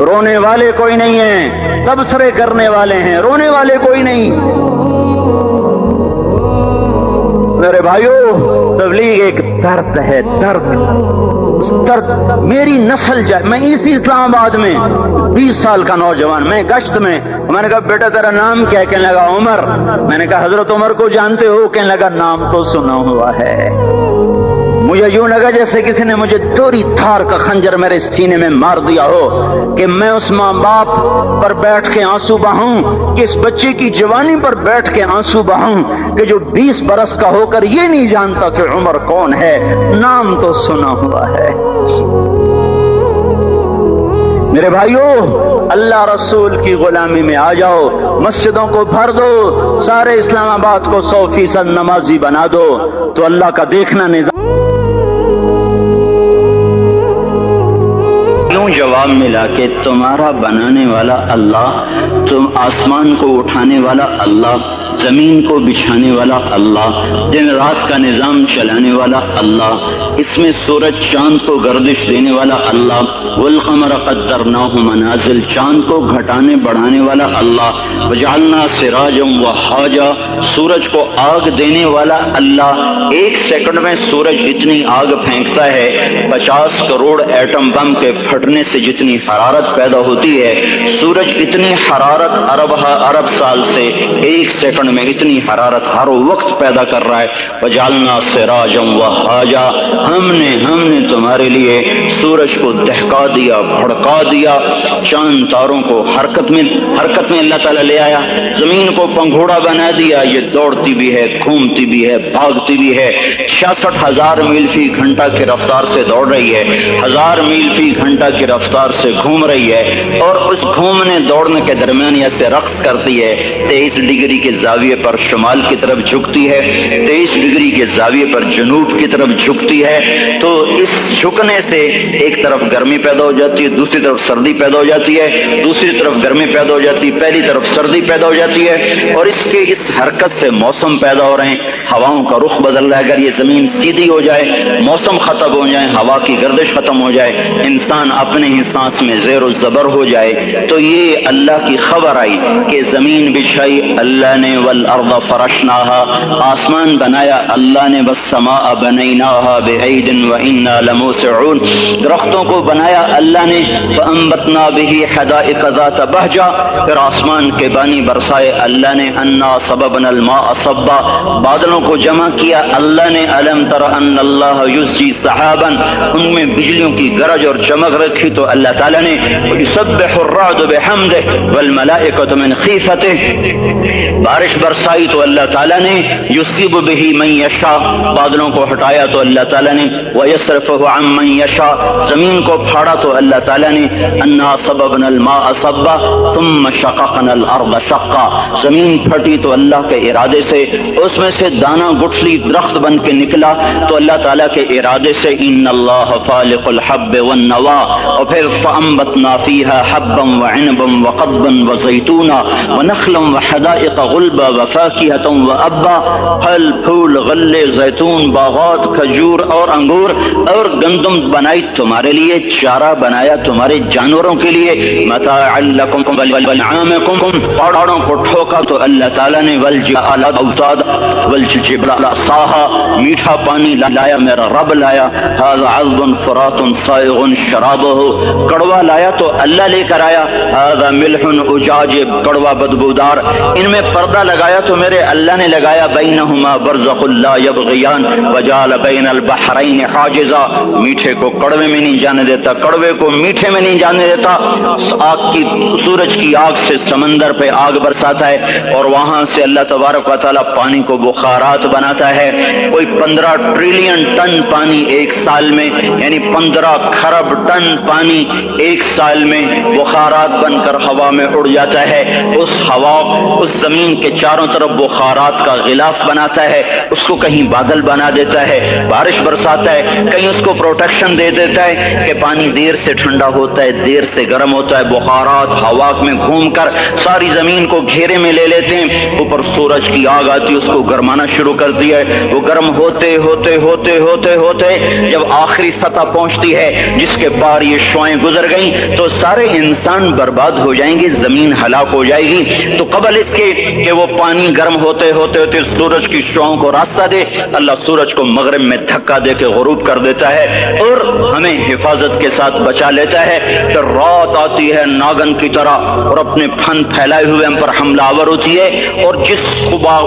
[SPEAKER 1] رونے والے کوئی نہیں ہیں، تبصرے کرنے والے ہیں، رونے والے کوئی نہیں۔ میرے بھائیو، تبلیغ ایک درد ہے، درد، اس درد میری نسل جائے۔ میں اسی اسلام آباد میں 20 سال کا نوجوان، میں گشت میں نے کہا بیٹا تیرا نام کیا ہے؟ کہنے لگا عمر۔ میں نے کہا حضرت عمر کو جانتے ہو؟ کہنے لگا نام تو سنا ہوا ہے۔ مجھے یوں لگا جیسے کسی نے مجھے دوری تھار کا خنجر میرے سینے میں مار دیا ہو، کہ میں اس ماں باپ پر بیٹھ کے آنسو بہاؤں، کہ اس بچے کی جوانی پر بیٹھ کے آنسو بہاؤں، کہ جو 20 برس کا ہو کر یہ نہیں جانتا کہ عمر کون ہے، نام تو سنا ہوا ہے۔ میرے بھائیو، اللہ رسول کی غلامی میں آ جاؤ، مسجدوں کو بھر دو، سارے اسلام آباد کو 100% نمازی بنا دو، تو اللہ کا دیکھنا نظام کیوں جواب ملا کہ تمہارا بنانے والا اللہ، تم آسمان کو اٹھانے والا اللہ، زمین کو بچھانے والا اللہ، دن رات کا نظام چلانے والا اللہ، اس میں سورج چاند کو گردش دینے والا اللہ، والقمر قدرناہ منازل، چاند کو گھٹانے بڑھانے والا اللہ، وجعلنا سراجا وہاجا، سورج کو آگ دینے والا اللہ۔ 1 سیکنڈ میں سورج اتنی آگ پھینکتا ہے، 50 کروڑ ایٹم بم کے پھٹنے سے جتنی حرارت پیدا ہوتی ہے، سورج اتنی حرارت ارب سال سے 1 سیکنڈ میں اتنی حرارت ہر وقت پیدا کر رہا ہے۔ وجعلنا سراجا وہاجا، ہم نے تمہارے لیے سورج کو دہکا دیا، بھڑکا دیا، چاند تاروں کو حرکت میں اللہ تعالیٰ لے آیا، زمین کو پنگھوڑا بنا دیا، یہ دوڑتی بھی ہے، گھومتی بھی ہے، بھاگتی بھی ہے، 66,000 میل فی گھنٹہ کی رفتار سے دوڑ رہی ہے، 1000 میل فی گھنٹہ کی رفتار سے گھوم رہی ہے، اور اس گھومنے دوڑنے کے درمیان ایسے رقص کرتی ہے، 23 ڈگری کے زاویے پر شمال کی طرف جھکتی ہے، 23 ڈگری کے زاویے پر جنوب کی طرف جھکتی ہے، تو اس جھکنے سے ایک طرف گرمی پیدا ہو جاتی ہے، دوسری طرف سردی پیدا ہو جاتی ہے، دوسری طرف گرمی پیدا ہو جاتی ہے، پہلی طرف سردی پیدا ہو جاتی ہے، اور اس حرکت سے موسم پیدا ہو رہے ہیں، ہواؤں کا رخ بدل رہا ہے۔ اگر یہ زمین سیدھی ہو جائے، موسم ختم ہو جائے، ہوا کی گردش ختم ہو جائے، انسان اپنے ہی سانس میں زیر و زبر ہو جائے، تو یہ اللہ کی خبر آئی کہ زمین بچھائی اللہ نے، والارض فرشناہا، آسمان بنایا اللہ نے، والسماء بنیناہا بعید وإنا لموسعون، درختوں کو بنایا اللہ نے، فانبتنا به حدائق ذات بہجہ، پھر آسمان کے بانی برسائے اللہ نے، انا صببنا الماء صبا، بادلوں کو جمع کیا اللہ نے، الم تر ان اللہ یزجی سحابا، ان میں بجلیوں کی گرج اور چمک رکھی تو اللہ تعالیٰ نے، یسبح الرعد بحمدہ والملائکۃ من خیفتہ، بارش برسائی تو اللہ تعالیٰ نے، یصیب به من یشاء، بادلوں کو ہٹایا تو اللہ تعالیٰ تعالیٰ نے وَيَصْرِفُهُ عَمَّن يَشَاءُ زمین کو پھاڑا تو اللہ تعالیٰ نے أَنَّا صَبَبْنَا الْمَاءَ صَبًّا ثُمَّ شَقَقْنَا الْأَرْضَ شَقًّا زمین پھٹی تو اللہ کے ارادے سے اس میں سے دانہ گٹھلی درخت بن کے نکلا تو اللہ تعالیٰ کے ارادے سے إِنَّ اللَّهَ فَالِقُ الْحَبِّ وَالنَّوَىٰ اور پھر فَأَنبَتْنَا فِيهَا حَبًّا وَعِنَبًا وَقَضْبًا وَزَيْتُونًا وَنَخْلًا وَحَدَائِقَ غُلْبًا وَفَاكِهَةً وَأَبًّا پھل پھول غلے زیتون باغات کھجور اور انگور اور گندم بنائی تمہارے لیے چارہ بنایا تمہارے جانوروں کے لیے متاعا لکم ولانعامکم پہاڑوں کو ٹھوکا تو اللہ تعالیٰ نے والجبال اوتادا والجبال صاحا میٹھا پانی لایا میرا رب لایا ھذا عذب فرات صائغ شرابہ کڑوا لایا تو اللہ لے کر آیا ھذا ملح اجاج کڑوا بدبودار ان میں پردہ لگایا تو میرے اللہ نے لگایا بینہما برزخ لا یبغیان وجعل بین البحرین حاجزا میٹھے کو کڑوے میں نہیں جانے دیتا کڑوے کو میٹھے میں نہیں جانے دیتا سورج کی آگ سے سمندر پہ آگ برساتا ہے اور وہاں سے اللہ تبارک و تعالیٰ پانی کو بخارات بناتا ہے کوئی 15 ٹریلین ٹن پانی ایک سال میں یعنی 15 کھرب ٹن پانی ایک سال میں بخارات بن کر ہوا میں اڑ جاتا ہے اس ہوا اس زمین کے چاروں طرف بخارات کا غلاف بناتا ہے اس کو کہیں بادل بنا دیتا ہے بارش برساتا ہے کہیں اس کو پروٹیکشن دے دیتا ہے کہ پانی دیر سے ٹھنڈا ہوتا ہے دیر سے گرم ہوتا ہے بخارات ہوا میں گھوم کر ساری زمین کو گھیرے میں لے لیتے ہیں اوپر سورج کی آگ آتی اس کو گرمانا شروع کر دیا ہے وہ گرم ہوتے ہوتے ہوتے ہوتے ہوتے جب آخری سطح پہنچتی ہے جس کے پار یہ شعائیں گزر گئیں تو سارے انسان برباد ہو جائیں گے زمین ہلاک ہو جائے گی تو قبل اس کے کہ وہ پانی گرم ہوتے ہوتے ہوتے سورج کی شعاؤں کو راستہ دے اللہ سورج کو مغرب میں دھکا دے کے غروب کر دیتا ہے اور ہمیں حفاظت کے ساتھ بچا لیتا ہے پھر رات آتی ہے ناگن کی طرح اور اپنے پھن پھیلائے ہوئے ہم پر حملہ آور ہوتی ہے اور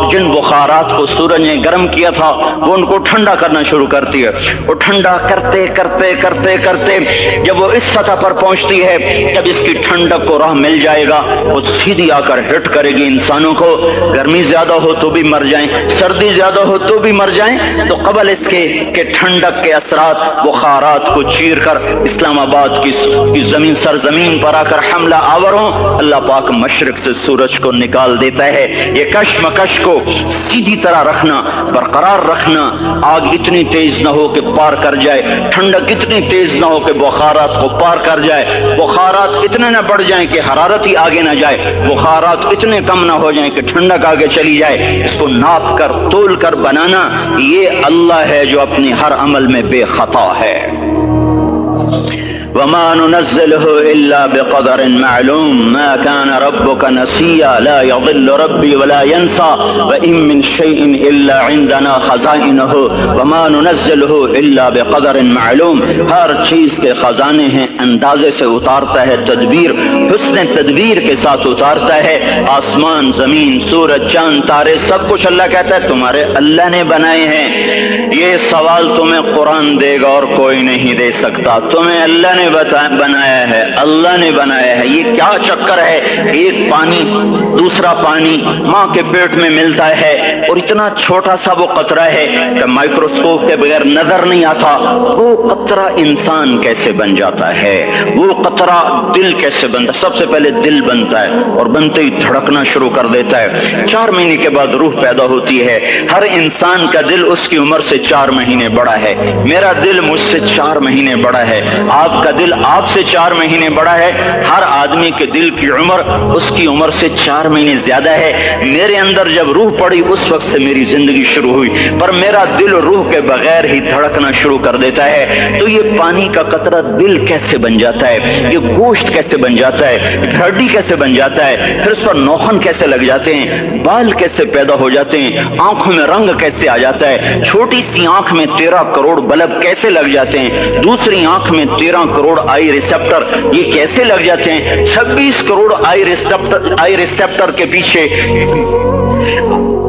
[SPEAKER 1] جن بخارات کو سورج نے گرم کیا تھا وہ ان کو ٹھنڈا کرنا شروع کرتی ہے وہ ٹھنڈا کرتے کرتے کرتے کرتے جب وہ اس سطح پر پہنچتی ہے جب اس کی ٹھنڈک کو راہ مل جائے گا وہ سیدھی آ کر ہٹ کرے گی انسانوں کو گرمی زیادہ ہو تو بھی مر جائیں سردی زیادہ ہو تو بھی مر جائیں تو قبل اس کے کہ ٹھنڈک کے اثرات بخارات کو چیر کر اسلام آباد کی زمین سرزمین پر آ کر حملہ آور ہوں اللہ پاک مشرق سے سورج کو نکال دیتا ہے یہ کشمکش کو سیدھی طرح رکھنا برقرار رکھنا آگ اتنی تیز نہ ہو کہ پار کر جائے ٹھنڈک اتنی تیز نہ ہو کہ بخارات کو پار کر جائے بخارات اتنے نہ بڑھ جائیں کہ حرارت ہی آگے نہ جائے بخارات اتنے کم نہ ہو جائیں کہ ٹھنڈک آگے چلی جائے اس کو ناپ کر تول کر بنانا یہ اللہ ہے جو اپنے ہر عمل میں بے خطا ہے وما ننزله إلا بقدر معلوم ما كان ربك نسيا لا يضل ربي ولا ينسى وإن من شيء إلا عندنا خزائنه وما ننزله إلا بقدر معلوم ہر چیز کے خزانے ہیں اندازے سے اتارتا ہے تدبیر حسن تدبیر کے ساتھ اتارتا ہے آسمان زمین سورج چاند تارے سب کچھ اللہ کہتا ہے تمہارے اللہ نے بنائے ہیں یہ سوال تمہیں قرآن دے گا اور کوئی نہیں دے سکتا تمہیں اللہ نے بنایا ہے اللہ نے بنایا ہے یہ کیا چکر ہے ایک پانی دوسرا پانی ماں کے پیٹ میں ملتا ہے اور اتنا چھوٹا سا وہ قطرہ ہے کہ مائکروسکوپ کے بغیر نظر نہیں آتا وہ قطرہ انسان کیسے بن جاتا ہے وہ قطرہ دل کیسے بنتا ہے سب سے پہلے دل بنتا ہے اور بنتے ہی دھڑکنا شروع کر دیتا ہے 4 مہینے کے بعد روح پیدا ہوتی ہے ہر انسان کا دل اس کی عمر سے 4 مہینے بڑا ہے میرا دل مجھ سے 4 مہینے بڑا ہے آپ کا دل آپ سے 4 مہینے بڑا ہے ہر آدمی کے دل کی عمر اس کی عمر سے 4 مہینے زیادہ ہے میرے اندر جب روح پڑی اس وقت سے میری زندگی شروع ہوئی پر میرا دل روح کے بغیر ہی دھڑکنا شروع کر دیتا ہے تو یہ پانی کا قطرہ دل کیسے بن جاتا ہے یہ گوشت کیسے بن جاتا ہے ہڈی کیسے بن جاتا ہے پھر اس پر نوخن کیسے لگ جاتے ہیں بال کیسے پیدا ہو جاتے ہیں آنکھوں میں رنگ کیسے آ جاتا ہے چھوٹی سی آنکھ میں 13 کروڑ بلب کیسے لگ جاتے ہیں دوسری آنکھ میں 13 کروڑ آئی ریسپٹر یہ کیسے لگ جاتے ہیں 26 کروڑ آئی ریسپٹر کے پیچھے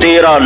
[SPEAKER 1] 13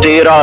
[SPEAKER 1] 13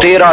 [SPEAKER 1] 13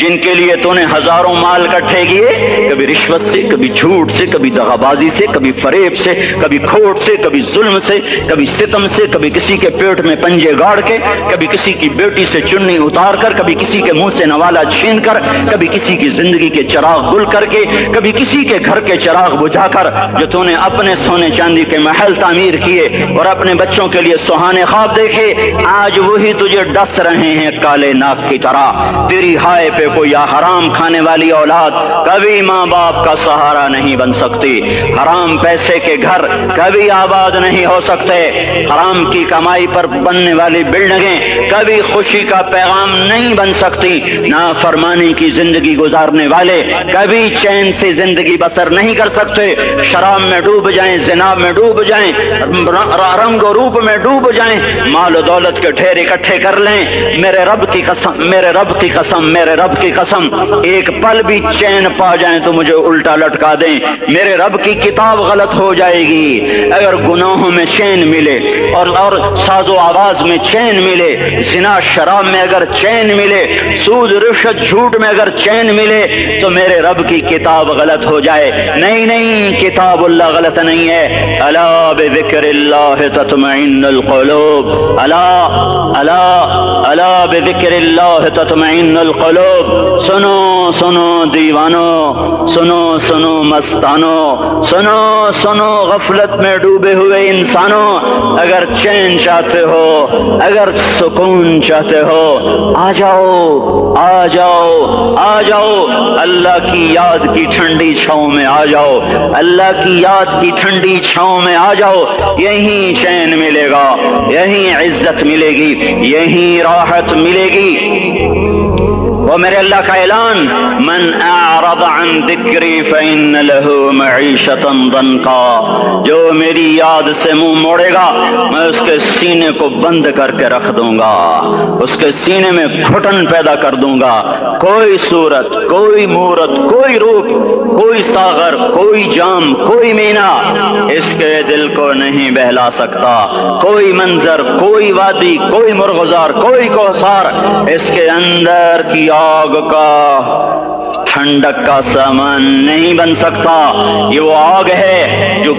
[SPEAKER 1] جن کے لیے تو نے ہزاروں مال اکٹھے کیے، کبھی رشوت سے، کبھی جھوٹ سے، کبھی دغابازی سے، کبھی فریب سے، کبھی کھوٹ سے، کبھی ظلم سے، کبھی ستم سے، کبھی کسی کے پیٹ میں پنجے گاڑ کے، کبھی کسی کی بیٹی سے چنی اتار کر، کبھی کسی کے منہ سے نوالا چھین کر، کبھی کسی کی زندگی کے چراغ گل کر کے، کبھی کسی کے گھر کے چراغ بجھا کر، جو تو نے اپنے سونے چاندی کے محل تعمیر کیے اور اپنے بچوں کے لیے سہانے خواب دیکھے، آج وہی تجھے ڈس رہے ہیں کالے ناک کی طرح۔ تیری ہائے پہ کوئی حرام کھانے والی اولاد کبھی ماں باپ کا سہارا نہیں بن سکتی، حرام پیسے کے گھر کبھی آباد نہیں ہو سکتے، حرام کی کمائی پر بننے والی بلڈنگیں کبھی خوشی کا پیغام نہیں بن سکتی، نافرمانی کی زندگی گزارنے والے کبھی چین سے زندگی بسر نہیں کر سکتے، شراب میں ڈوب جائیں، زنا میں ڈوب جائیں، رنگ و روپ میں ڈوب جائیں، مال و دولت کے ڈھیر اکٹھے کر لیں، میرے رب کی قسم، میرے رب کی قسم، میرے رب کی قسم، ایک پل بھی چین پا جائیں تو مجھے الٹا لٹکا دیں، میرے رب کی کتاب غلط ہو جائے گی۔ اگر گناہوں میں چین ملے اور ساز و آواز میں چین ملے، زنا شراب میں اگر چین ملے، سود رشوت جھوٹ میں اگر چین ملے، تو میرے رب کی کتاب غلط ہو جائے۔ نہیں نہیں، کتاب اللہ غلط نہیں ہے۔ الا بذکر اللہ تطمئن القلوب، الا الا الا بذکر اللہ تطمئن القلوب۔ سنو سنو دیوانو، سنو سنو مستانو، سنو سنو غفلت میں ڈوبے ہوئے انسانوں، اگر چین چاہتے ہو، اگر سکون چاہتے ہو، آ جاؤ آ جاؤ آ جاؤ، اللہ کی یاد کی ٹھنڈی چھاؤں میں آ جاؤ، اللہ کی یاد کی ٹھنڈی چھاؤں میں آ جاؤ، یہیں چین ملے گا، یہیں عزت ملے گی، یہیں راحت ملے گی۔ وہ میرے اللہ کا اعلان، من اعرض عن ذکری فإن له معیشتا ضنکا، جو میری یاد سے منہ موڑے گا میں اس کے سینے کو بند کر کے رکھ دوں گا، اس کے سینے میں گھٹن پیدا کر دوں گا، کوئی صورت، کوئی مورت، کوئی روپ، کوئی ساغر، کوئی جام، کوئی مینا اس کے دل کو نہیں بہلا سکتا، کوئی منظر، کوئی وادی، کوئی مرغزار، کوئی کوثار اس کے اندر کی آگ کا ٹھنڈک کا سامان نہیں بن سکتا۔ یہ وہ آگ ہے جو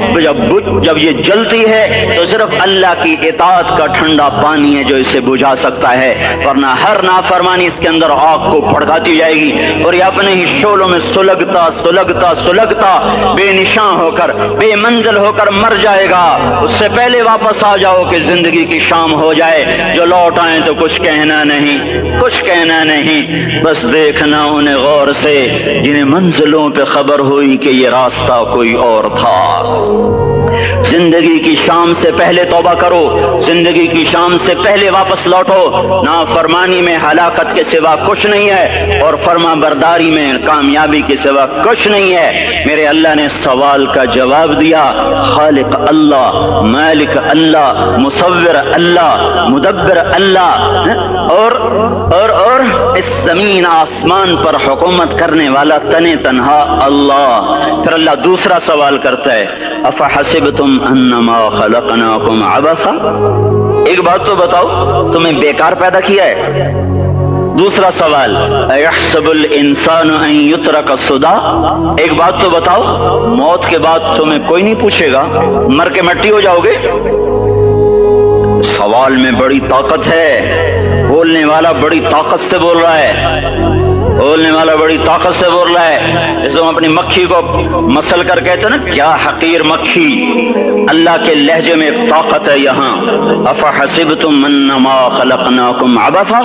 [SPEAKER 1] جب یہ جلتی ہے تو صرف اللہ کی اطاعت کا ٹھنڈا پانی ہے جو اسے بجھا سکتا ہے، ورنہ ہر نافرمانی اس کے اندر آگ کو بھڑکاتی جائے گی اور یہ اپنے ہی شعلوں میں سلگتا سلگتا سلگتا بے نشاں ہو کر، بے منزل ہو کر مر جائے گا۔ اس سے پہلے واپس آ جاؤ کہ زندگی کی شام ہو جائے، جو لوٹ آئیں تو کچھ کہنا نہیں، کچھ کہنا نہیں، بس دیکھنا انہیں غور سے جنہیں منزلوں پہ خبر ہوئی کہ یہ راستہ کوئی اور تھا۔ زندگی کی شام سے پہلے توبہ کرو، زندگی کی شام سے پہلے واپس لوٹو، نافرمانی میں ہلاکت کے سوا کچھ نہیں ہے اور فرما برداری میں کامیابی کے سوا کچھ نہیں ہے۔ میرے اللہ نے سوال کا جواب دیا، خالق اللہ، مالک اللہ، مصور اللہ، مدبر اللہ، اور اس زمین آسمان پر حکومت کرنے والا تنے تنہا اللہ۔ پھر اللہ دوسرا سوال کرتا ہے، افحسبتم انما خلقناکم عبثا، ایک بات تو بتاؤ تمہیں بیکار پیدا کیا ہے؟ دوسرا سوال، ایحسب الانسان ان یترک سدی، ایک بات تو بتاؤ موت کے بعد تمہیں کوئی نہیں پوچھے گا، مر کے مٹی ہو جاؤ گے؟ سوال میں بڑی طاقت ہے، بولنے والا بڑی طاقت سے بول رہا ہے، بولنے والا بڑی طاقت سے بول رہا ہے۔ اس کو اپنی مکھی کو مسل کر کہتے ہیں نا، کیا حقیر مکھی، اللہ کے لہجے میں ایک طاقت ہے یہاں۔ افحسبتم انما خلقناکم عبثا،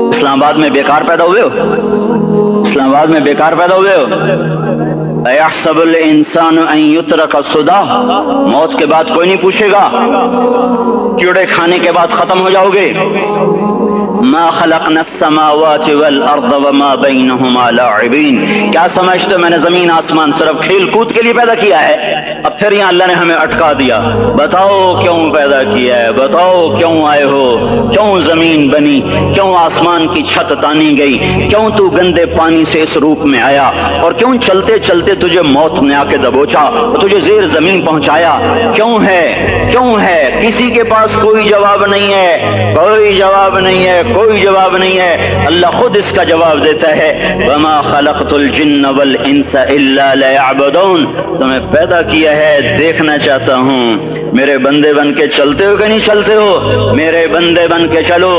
[SPEAKER 1] اسلام آباد میں بیکار پیدا ہوئے ہو، اسلام آباد میں بیکار پیدا ہوئے ہو۔ ایحسب الانسان ان یترک سدی، موت کے بعد کوئی نہیں پوچھے گا، کیڑے کھانے کے بعد ختم ہو جاؤ گے۔ ما خلقنا السماوات والارض وما بینہما لاعبین، کیا سمجھتے میں نے زمین آسمان صرف کھیل کود کے لیے پیدا کیا ہے؟ اب پھر یہاں اللہ نے ہمیں اٹکا دیا، بتاؤ کیوں پیدا کیا ہے، بتاؤ کیوں آئے ہو، کیوں زمین بنی، کیوں آسمان کی چھت تانی گئی، کیوں تو گندے پانی سے اس روپ میں آیا، اور کیوں چلتے چلتے تجھے موت نے آ کے دبوچا اور تجھے زیر زمین پہنچایا، کیوں ہے، کیوں ہے؟ کسی کے پاس کوئی جواب نہیں ہے، کوئی جواب نہیں ہے، ہے، کوئی جواب نہیں ہے، اللہ خود اس کا جواب دیتا ہے، وما خلقت الجن والانس الا ليعبدون، تمہیں پیدا کیا ہے دیکھنا چاہتا ہوں، میرے بندے بن کے چلتے ہو کہ نہیں چلتے ہو؟ میرے بندے بن کے چلو۔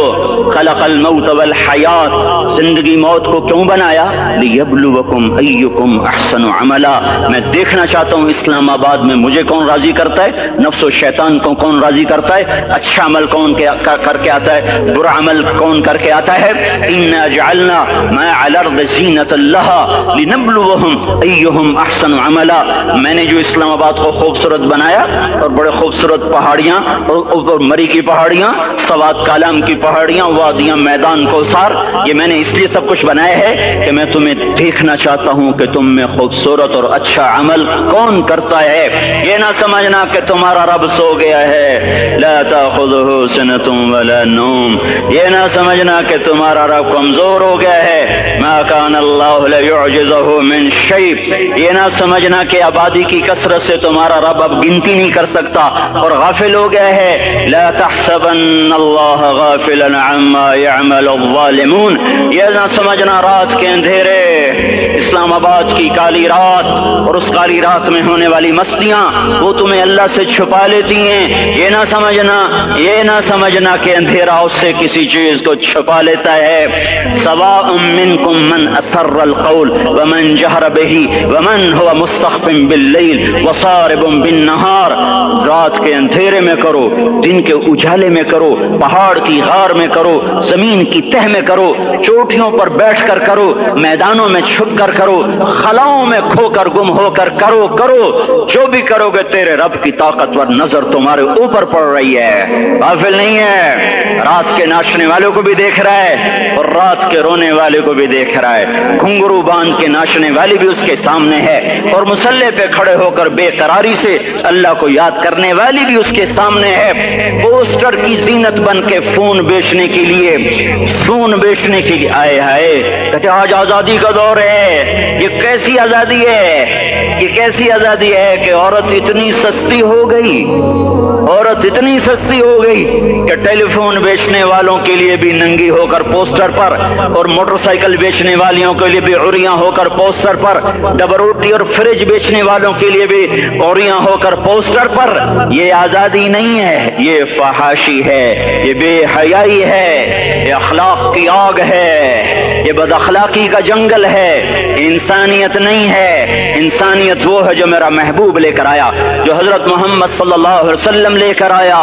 [SPEAKER 1] خلق الموت والحیات، زندگی موت کو کیوں بنایا؟ لیبلوکم ایکم احسن عملا، میں دیکھنا چاہتا ہوں اسلام آباد میں مجھے کون راضی کرتا ہے، نفس و شیطان کو کون راضی کرتا ہے، اچھا عمل کون کر کے آتا ہے، برا عمل کون کر کے آتا ہے۔ انا جعلنا ما علی الارض زینۃ لها لنبلوہم ایہم احسن عملا، میں نے جو اسلام آباد کو خوبصورت بنایا اور بڑے خوبصورت پہاڑیاں اور مری کی پہاڑیاں، سوات کالام کی پہاڑیاں، وادیاں، میدان کوثر، یہ میں نے اس لیے سب کچھ بنایا ہے کہ میں تمہیں دیکھنا چاہتا ہوں کہ تم میں خوبصورت اور اچھا عمل کون کرتا ہے۔ یہ نہ سمجھنا کہ تمہارا رب سو گیا ہے، لا تأخذہ سنۃ ولا نوم، یہ نہ سمجھنا کہ تمہارا رب کمزور ہو گیا ہے، ما کان اللہ لیعجزہ من شیء، یہ نہ سمجھنا کہ آبادی کی کثرت سے تمہارا رب اب گنتی نہیں کر سکتا اور غافل ہو گیا ہے، لا تحسبن اللہ غافلا عما يعمل الظالمون، یہ نہ سمجھنا رات کے اندھیرے، اسلام آباد کی کالی رات اور اس کالی رات میں ہونے والی مستیاں وہ تمہیں اللہ سے چھپا لیتی ہیں، یہ نہ سمجھنا کہ اندھیرا اس سے کسی چیز کو چھپا لیتا ہے۔ سواء منکم من اسر القول ومن جہر بہ ومن هو مستخف باللیل وصارب بالنہار، رات کے اندھیرے میں کرو، دن کے اجالے میں کرو، پہاڑ کی غار میں کرو، زمین کی تہ میں کرو، چوٹیوں پر بیٹھ کر کرو، میدانوں میں چھپ کر کرو، خلاؤں میں کھو کر گم ہو کر کرو، جو بھی کرو گے تیرے رب کی طاقتور نظر تمہارے اوپر پڑ رہی ہے، غافل نہیں ہے، رات کے ناچنے والوں کو بھی دیکھ رہا ہے اور رات کے رونے والے کو بھی دیکھ رہا ہے، گھنگرو باندھ کے ناچنے والی بھی اس کے سامنے ہے اور مسلح پہ کھڑے ہو کر بے قراری سے اللہ کو یاد کرنے والی بھی اس کے سامنے ہے، پوسٹر کی زینت بن کے فون بیچنے کے لیے آئے ہائے، کہتے آج آزادی کا دور ہے، یہ کیسی آزادی ہے کہ عورت اتنی سستی ہو گئی کہ ٹیلی فون بیچنے والوں کے لیے بھی ننگی ہو کر پوسٹر پر اور موٹر سائیکل بیچنے والیوں کے لیے بھی عریاں ہو کر پوسٹر پر، ڈبل روٹی اور فریج بیچنے والوں کے لیے بھی عریاں ہو کر پوسٹر پر۔ یہ آزادی نہیں ہے، یہ فحاشی ہے، یہ بے حیائی ہے، یہ اخلاق کی آگ ہے، یہ بد اخلاقی کا جنگل ہے، انسانیت نہیں ہے۔ انسانیت وہ ہے جو میرا محبوب لے کر آیا، جو حضرت محمد صلی اللہ علیہ وسلم لے کر آیا۔